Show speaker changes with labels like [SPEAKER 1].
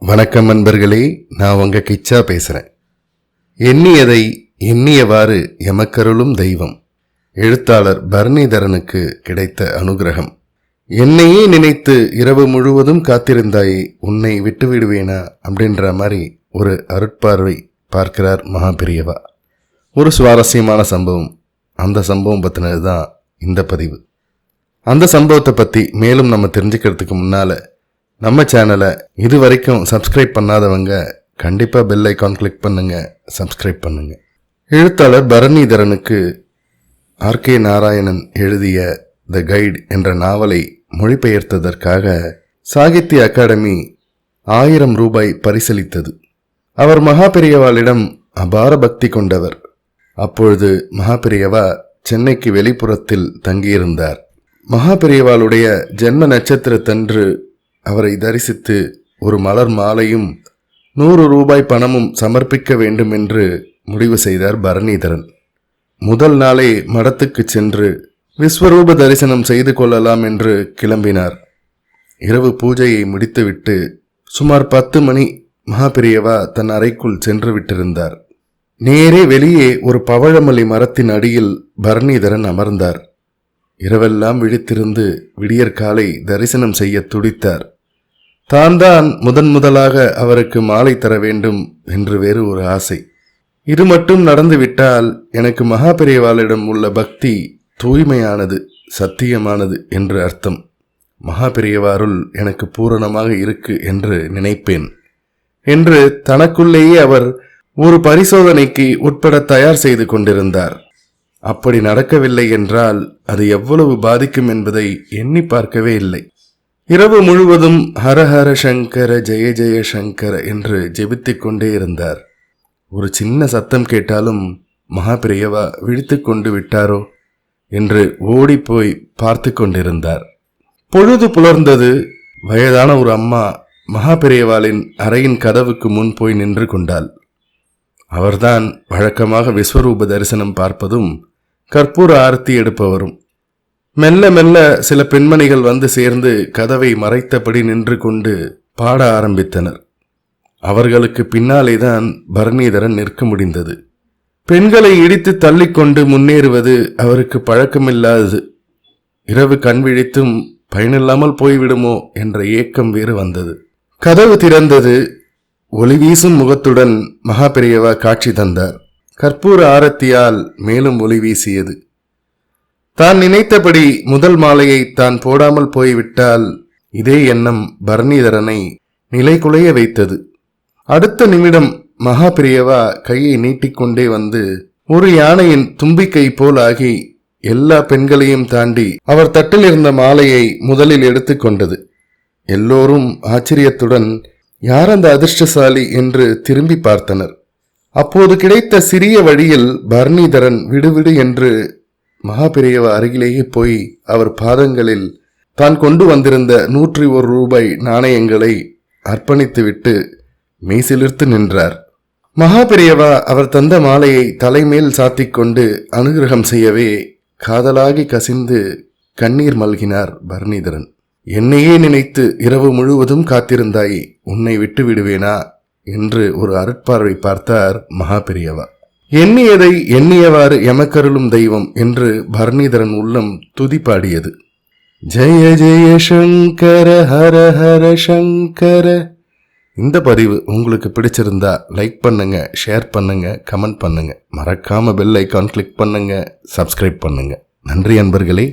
[SPEAKER 1] வணக்கம் நண்பர்களே, நான் உங்க கிச்சா பேசுறேன். எண்ணியதை எண்ணியவாறு எமக்கருளும் தெய்வம். எழுத்தாளர் பரணிதரனுக்கு கிடைத்த அனுகிரகம். என்னையே நினைத்து இரவு முழுவதும் காத்திருந்தாயே, உன்னை விட்டு விடுவேனா அப்படின்ற மாதிரி ஒரு அருட்பார்வை பார்க்கிறார் மகாபெரியவா. ஒரு சுவாரஸ்யமான சம்பவம். அந்த சம்பவம் பற்றினது தான் இந்த பதிவு. அந்த சம்பவத்தை பற்றி மேலும் நம்ம தெரிஞ்சுக்கிறதுக்கு முன்னால் நம்ம சேனலை இது வரைக்கும் சப்ஸ்கிரைப் பண்ணாதவங்க கண்டிப்பாக பெல் ஐக்கான் கிளிக் பண்ணுங்க, சப்ஸ்கிரைப் பண்ணுங்க. எழுத்தாளர் பரணிதரனுக்கு ஆர்.கே. நாராயணன் எழுதிய த கைட் என்ற நாவலை மொழிபெயர்த்ததற்காக சாகித்ய அகாடமி 1000 ரூபாய் பரிசளித்தது. அவர் மகாபெரியவாளிடம் அபார பக்தி கொண்டவர். அப்பொழுது மகாபெரியவா சென்னைக்கு வெளிப்புறத்தில் தங்கியிருந்தார். மகாபெரியவாளுடைய ஜென்ம நட்சத்திரத்தன்று அவரை தரிசித்து ஒரு மலர் மாலையும் 100 ரூபாய் பணமும் சமர்ப்பிக்க வேண்டும் என்று முடிவு செய்தார் பரணிதரன். முதல் நாளே மடத்துக்கு சென்று விஸ்வரூப தரிசனம் செய்து கொள்ளலாம் என்று கிளம்பினார். இரவு பூஜையை முடித்துவிட்டு சுமார் 10 மணி மகாபெரியவா தன் அறைக்குள் சென்று விட்டிருந்தார். நேரே வெளியே ஒரு பவழமல்லி மரத்தின் அடியில் பரணிதரன் அமர்ந்தார். இரவெல்லாம் விழித்திருந்து விடியற்காலை தரிசனம் செய்ய துடித்தார். தான் முதலாக அவருக்கு மாலை தர வேண்டும் என்று வேறு ஒரு ஆசை. இது மட்டும் நடந்துவிட்டால் எனக்கு மகாபெரியவாளிடம் உள்ள பக்தி தூய்மையானது, சத்தியமானது என்று அர்த்தம். மகாபெரியவாருள் எனக்கு பூரணமாக இருக்கு என்று நினைப்பேன் என்று தனக்குள்ளேயே அவர் ஒரு பரிசோதனைக்கு உட்பட தயார் செய்து கொண்டிருந்தார். அப்படி நடக்கவில்லை என்றால் அது எவ்வளவு பாதிக்கும் என்பதை எண்ணி பார்க்கவே இல்லை. இரவு முழுவதும் ஹரஹர சங்கர ஜெய ஜெய சங்கர என்று ஜெபித்துக் கொண்டே இருந்தார். ஒரு சின்ன சத்தம் கேட்டாலும் மகாபெரியவா விழித்து கொண்டு விட்டாரோ என்று ஓடிப்போய் பார்த்து கொண்டிருந்தார். பொழுது புலர்ந்தது. வயதான ஒரு அம்மா மகாபெரியவாளின் அறையின் கதவுக்கு முன் போய் நின்று கொண்டாள். அவர்தான் வழக்கமாக விஸ்வரூப தரிசனம் பார்ப்பதும் கற்பூர ஆரத்தி எடுப்பவரும். மெல்ல மெல்ல சில பெண்மணிகள் வந்து சேர்ந்து கதவை மறைத்தபடி நின்று கொண்டு பாட ஆரம்பித்தனர். அவர்களுக்கு பின்னாலேதான் பரணிதரன் நிற்க முடிந்தது. பெண்களை இடித்து தள்ளிக்கொண்டு முன்னேறுவது அவருக்கு பழக்கமில்லாதது. இரவு கண் விழித்தும் பயனில்லாமல் போய்விடுமோ என்ற ஏக்கம் வேறு வந்தது. கதவு திறந்தது. ஒளி வீசும் முகத்துடன் மகாபெரியவா காட்சி தந்தார். கற்பூர ஆரத்தியால் மேலும் ஒளி வீசியது. தான் நினைத்தபடி முதல் மாலையை தான் போடாமல் போய்விட்டால் இதே எண்ணம் பரணிதரனை நிலைகுலைய வைத்தது. அடுத்த நிமிடம் மகாபெரியவா கையை நீட்டிக்கொண்டே வந்து ஒரு யானையின் தும்பிக்கை போல் ஆகி எல்லா பெண்களையும் தாண்டி அவர் தட்டில் இருந்த மாலையை முதலில் எடுத்துக்கொண்டது. எல்லோரும் ஆச்சரியத்துடன் யார் அந்த அதிர்ஷ்டசாலி என்று திரும்பி பார்த்தனர். அப்போது கிடைத்த சிறிய வழியில் பரணிதரன் விடுவிடு என்று மகாபெரியவா அருகிலேயே போய் அவர் பாதங்களில் தான் கொண்டு வந்திருந்த 101 ரூபாய் நாணயங்களை அர்ப்பணித்துவிட்டு மெய்சிலிர்த்து நின்றார். மகாபெரியவா அவர் தந்த மாலையை தலைமேல் சாத்திக்கொண்டு அனுகிரகம் செய்யவே காதலாகி கசிந்து கண்ணீர் மல்கினார் பரணிதரன். என்னையே நினைத்து இரவு முழுவதும் காத்திருந்தாயே, உன்னை விட்டு விடுவேனா என்று ஒரு அருட்பார்வை பார்த்தார் மகாபெரியவா. எண்ணியதை எண்ணியவாறு எமக்கருளும் தெய்வம் என்று பரணிதரன் உள்ளம் துதிப்பாடியது. ஜெய ஜெய சங்கர ஹர ஹர சங்கர. இந்த பதிவு உங்களுக்கு பிடிச்சிருந்தா லைக் பண்ணுங்க, ஷேர் பண்ணுங்க, கமெண்ட் பண்ணுங்க. மறக்காம பெல் ஐக்கான் கிளிக் பண்ணுங்க, சப்ஸ்கிரைப் பண்ணுங்க. நன்றி அன்பர்களே.